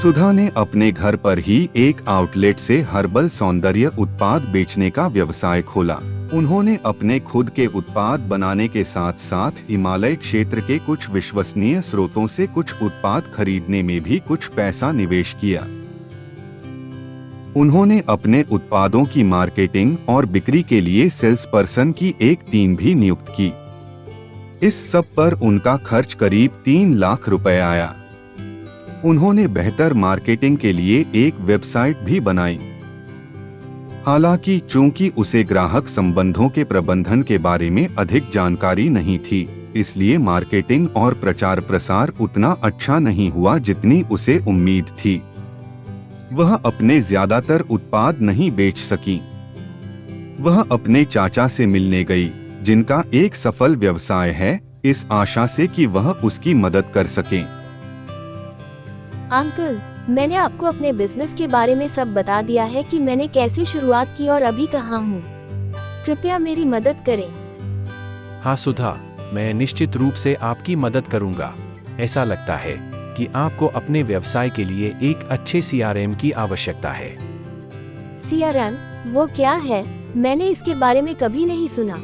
सुधा ने अपने घर पर ही एक आउटलेट से हर्बल सौंदर्य उत्पाद बेचने का व्यवसाय खोला। उन्होंने अपने खुद के उत्पाद बनाने के साथ साथ हिमालय क्षेत्र के कुछ विश्वसनीय स्रोतों से कुछ उत्पाद खरीदने में भी कुछ पैसा निवेश किया। उन्होंने अपने उत्पादों की मार्केटिंग और बिक्री के लिए सेल्स पर्सन की एक टीम भी नियुक्त की। इस सब पर उनका खर्च करीब 3 लाख रुपए आया। उन्होंने बेहतर मार्केटिंग के लिए एक वेबसाइट भी बनाई। हालांकि चूंकि उसे ग्राहक संबंधों के प्रबंधन के बारे में अधिक जानकारी नहीं थी, इसलिए मार्केटिंग और प्रचार प्रसार उतना अच्छा नहीं हुआ जितनी उसे उम्मीद थी। वह अपने ज्यादातर उत्पाद नहीं बेच सकी। वह अपने चाचा से मिलने गई, जिनका एक सफल व्यवसाय है, इस आशा से कि वह उसकी मदद कर सके। अंकल, मैंने आपको अपने बिजनेस के बारे में सब बता दिया है कि मैंने कैसे शुरुआत की और अभी कहाँ हूँ। कृपया मेरी मदद करें। हाँ सुधा, मैं निश्चित रूप से आपकी मदद करूँगा। ऐसा लगता है कि आपको अपने व्यवसाय के लिए एक अच्छे CRM की आवश्यकता है। CRM, वो क्या है? मैंने इसके बारे में कभी नहीं सुना।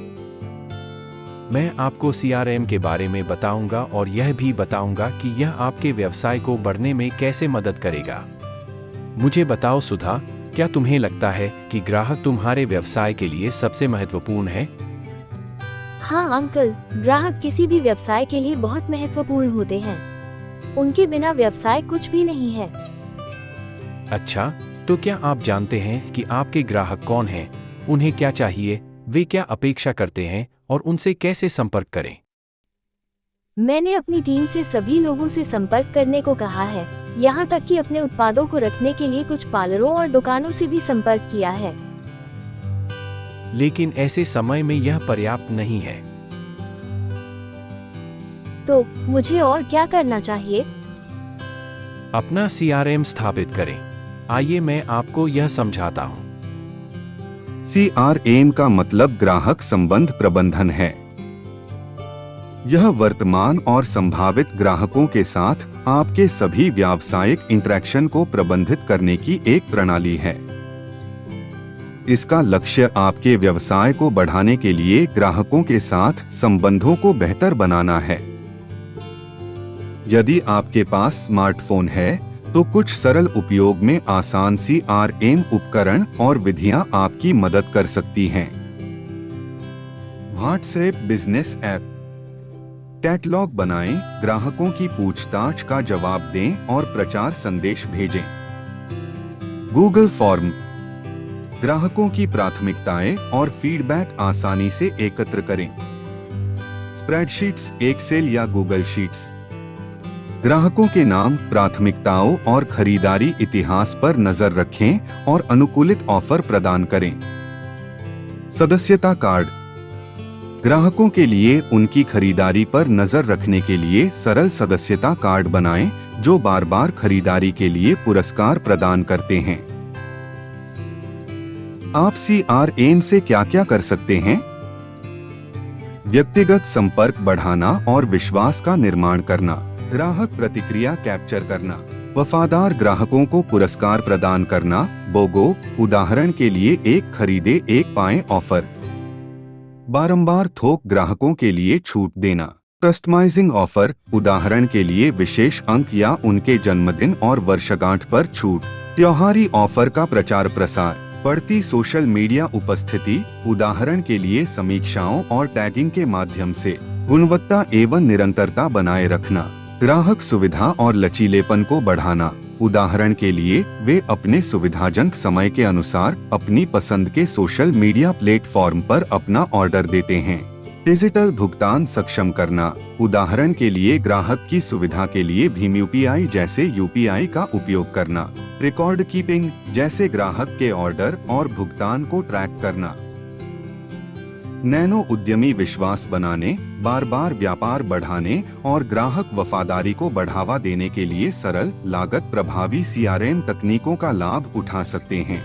मैं आपको CRM के बारे में बताऊंगा और यह भी बताऊंगा कि यह आपके व्यवसाय को बढ़ने में कैसे मदद करेगा। मुझे बताओ सुधा, क्या तुम्हें लगता है कि ग्राहक तुम्हारे व्यवसाय के लिए सबसे महत्वपूर्ण है? हाँ अंकल, ग्राहक किसी भी व्यवसाय के लिए बहुत महत्वपूर्ण होते हैं। उनके बिना व्यवसाय कुछ भी नहीं है। अच्छा, तो क्या आप जानते हैं कि आपके ग्राहक कौन हैं? उन्हें क्या चाहिए, वे क्या अपेक्षा करते हैं और उनसे कैसे संपर्क करें? मैंने अपनी टीम से सभी लोगों से संपर्क करने को कहा है, यहाँ तक कि अपने उत्पादों को रखने के लिए कुछ पार्लरों और दुकानों से भी संपर्क किया है। लेकिन ऐसे समय में यह पर्याप्त नहीं है। तो मुझे और क्या करना चाहिए? अपना CRM स्थापित करें। आइए मैं आपको यह समझाता हूँ। CRM का मतलब ग्राहक संबंध प्रबंधन है। यह वर्तमान और संभावित ग्राहकों के साथ आपके सभी व्यावसायिक इंटरेक्शन को प्रबंधित करने की एक प्रणाली है। इसका लक्ष्य आपके व्यवसाय को बढ़ाने के लिए ग्राहकों के साथ संबंधों को बेहतर बनाना है। यदि आपके पास स्मार्टफोन है, तो कुछ सरल उपयोग में आसान CRM उपकरण और विधियां आपकी मदद कर सकती हैं। WhatsApp business app. कैटलॉग बनाएं, ग्राहकों की पूछताछ का जवाब दें और प्रचार संदेश भेजें। Google form. ग्राहकों की प्राथमिकताएं और फीडबैक आसानी से एकत्र करें। स्प्रेडशीट्स, एक्सेल या गूगल शीट्स। ग्राहकों के नाम, प्राथमिकताओं और खरीदारी इतिहास पर नजर रखें और अनुकूलित ऑफर प्रदान करें। सदस्यता कार्ड। ग्राहकों के लिए उनकी खरीदारी पर नजर रखने के लिए सरल सदस्यता कार्ड बनाएं, जो बार बार खरीदारी के लिए पुरस्कार प्रदान करते हैं। आप CRM से क्या क्या कर सकते हैं? व्यक्तिगत संपर्क बढ़ाना और विश्वास का निर्माण करना, ग्राहक प्रतिक्रिया कैप्चर करना, वफादार ग्राहकों को पुरस्कार प्रदान करना, बोगो, उदाहरण के लिए एक खरीदे एक पाएं ऑफर, बारंबार थोक ग्राहकों के लिए छूट देना, कस्टमाइजिंग ऑफर, उदाहरण के लिए विशेष अंक या उनके जन्मदिन और वर्षगांठ पर छूट, त्योहारी ऑफर का प्रचार प्रसार, बढ़ती सोशल मीडिया उपस्थिति, उदाहरण के लिए समीक्षाओं और टैगिंग के माध्यम से गुणवत्ता एवं निरंतरता बनाए रखना, ग्राहक सुविधा और लचीलेपन को बढ़ाना, उदाहरण के लिए वे अपने सुविधाजनक समय के अनुसार अपनी पसंद के सोशल मीडिया प्लेटफॉर्म पर अपना ऑर्डर देते हैं। डिजिटल भुगतान सक्षम करना, उदाहरण के लिए ग्राहक की सुविधा के लिए भीम UPI जैसे UPI का उपयोग करना, रिकॉर्ड कीपिंग जैसे ग्राहक के ऑर्डर और भुगतान को ट्रैक करना। नैनो उद्यमी विश्वास बनाने, बार बार व्यापार बढ़ाने और ग्राहक वफादारी को बढ़ावा देने के लिए सरल, लागत प्रभावी CRM तकनीकों का लाभ उठा सकते हैं।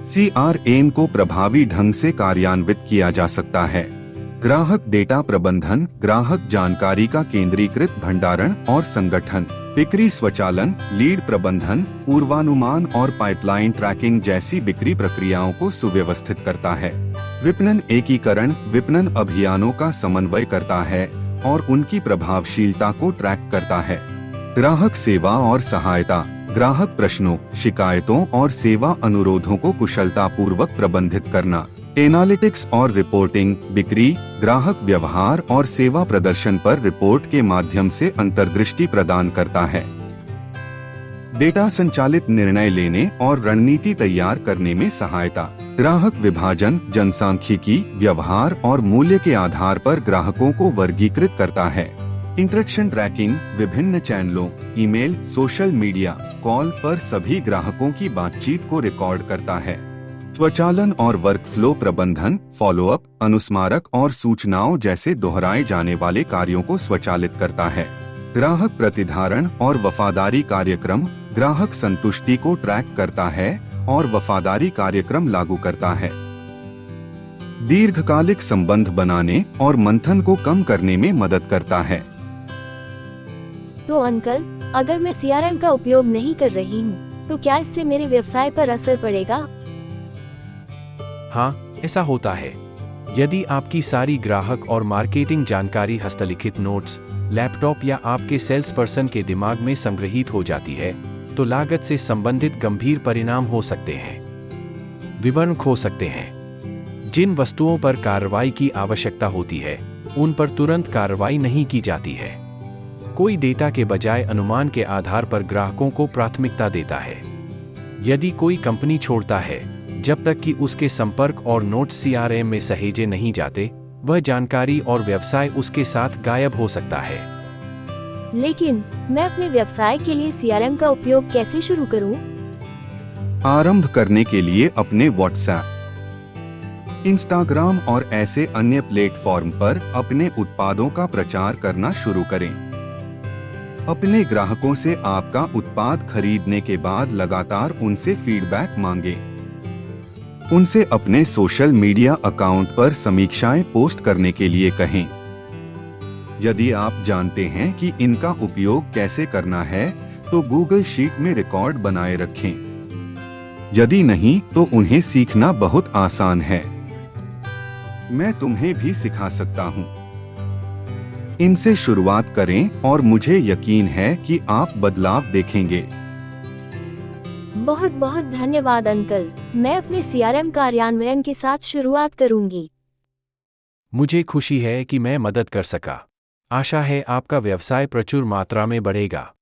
CRM को प्रभावी ढंग से कार्यान्वित किया जा सकता है। ग्राहक डेटा प्रबंधन, ग्राहक जानकारी का केंद्रीकृत भंडारण और संगठन, बिक्री स्वचालन, लीड प्रबंधन, पूर्वानुमान और पाइपलाइन ट्रैकिंग जैसी बिक्री प्रक्रियाओं को सुव्यवस्थित करता है। विपणन एकीकरण विपणन अभियानों का समन्वय करता है और उनकी प्रभावशीलता को ट्रैक करता है। ग्राहक सेवा और सहायता, ग्राहक प्रश्नों, शिकायतों और सेवा अनुरोधों को कुशलतापूर्वक प्रबंधित करना। एनालिटिक्स और रिपोर्टिंग, बिक्री, ग्राहक व्यवहार और सेवा प्रदर्शन पर रिपोर्ट के माध्यम से अंतर्दृष्टि प्रदान करता है। डेटा संचालित निर्णय लेने और रणनीति तैयार करने में सहायता, ग्राहक विभाजन, जनसांख्यिकी, व्यवहार और मूल्य के आधार पर ग्राहकों को वर्गीकृत करता है। इंटरेक्शन ट्रैकिंग, विभिन्न चैनलों, ईमेल, सोशल मीडिया, कॉल पर सभी ग्राहकों की बातचीत को रिकॉर्ड करता है। स्वचालन और वर्कफ्लो प्रबंधन, फॉलोअप, अनुस्मारक और सूचनाओं जैसे दोहराए जाने वाले कार्यों को स्वचालित करता है। ग्राहक प्रतिधारण और वफादारी कार्यक्रम, ग्राहक संतुष्टि को ट्रैक करता है और वफादारी कार्यक्रम लागू करता है। दीर्घकालिक संबंध बनाने और मंथन को कम करने में मदद करता है। तो अंकल, अगर मैं सीआरएम का उपयोग नहीं कर रही हूँ, तो क्या इससे मेरे व्यवसाय पर असर पड़ेगा? हाँ, ऐसा होता है। यदि आपकी सारी ग्राहक और मार्केटिंग जानकारी हस्तलिखित नोट्स, लैपटॉप या आपके सेल्स पर्सन के दिमाग में संग्रहित हो जाती है, तो लागत से संबंधित गंभीर परिणाम हो सकते हैं। विवरण खो सकते हैं। जिन वस्तुओं पर कार्रवाई की आवश्यकता होती है, उन पर तुरंत कार्रवाई नहीं की जाती है। कोई डेटा के बजाय अनुमान के आधार पर ग्राहकों को प्राथमिकता देता है। यदि कोई कंपनी छोड़ता है जब तक कि उसके संपर्क और नोट्स सीआरएम में सहेजे नहीं जाते, वह जानकारी और व्यवसाय उसके साथ गायब हो सकता है। लेकिन मैं अपने व्यवसाय के लिए सीआरएम का उपयोग कैसे शुरू करूं? आरंभ करने के लिए अपने व्हाट्सएप, इंस्टाग्राम और ऐसे अन्य प्लेटफॉर्म पर अपने उत्पादों का प्रचार करना शुरू करें। अपने ग्राहकों से आपका उत्पाद खरीदने के बाद लगातार उनसे फीडबैक मांगें। उनसे अपने सोशल मीडिया अकाउंट पर समीक्षाएं पोस्ट करने के लिए कहें। यदि आप जानते हैं कि इनका उपयोग कैसे करना है, तो गूगल शीट में रिकॉर्ड बनाए रखें। यदि नहीं, तो उन्हें सीखना बहुत आसान है। मैं तुम्हें भी सिखा सकता हूँ। इनसे शुरुआत करें और मुझे यकीन है कि आप बदलाव देखेंगे। बहुत बहुत धन्यवाद अंकल। मैं अपने सीआरएम कार्यान्वयन के साथ शुरुआत करूंगी। मुझे खुशी है कि मैं मदद कर सका। आशा है आपका व्यवसाय प्रचुर मात्रा में बढ़ेगा।